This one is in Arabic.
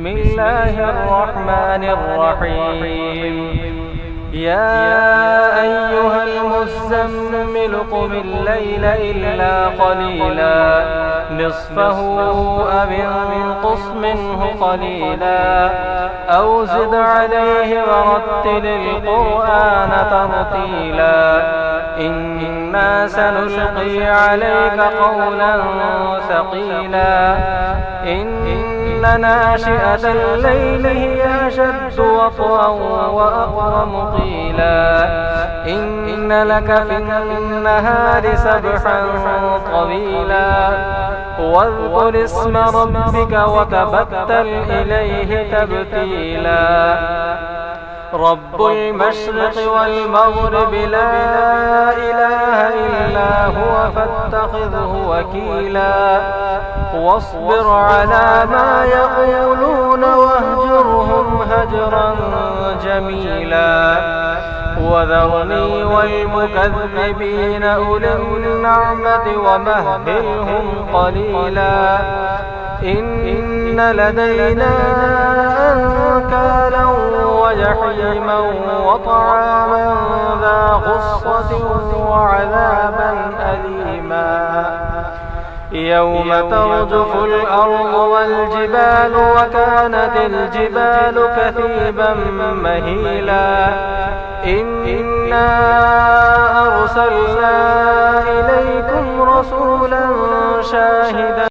بسم الله الرحمن الرحيم. يا أيها المزمل قم الليل إلا قليلا نصفه أو انقص منه قليلا أو زد عليه ورتل القرآن ترتيلا إنا سنلقي عليك قولا ثقيلا إن ناشئة الليل هي أشد وطئا وأقوم قيلا إن لك في النهار سبحا طويلا واذكر اسم ربك وتبتل إليه تبتيلا رب المشرق والمغرب لا إله إلا هو فاتخذه وكيلا واصبر على ما يقولون واهجرهم هجرا جميلا وذرني والمكذبين أولي النعمة ومهلهم قليلا إن لدينا أنكالا وجحيما وطعاما ذا غصة وعذابا أليما يوم ترجف الأرض والجبال وكانت الجبال كثيبا مهيلا إنا أرسلنا إليكم رسولا شاهدا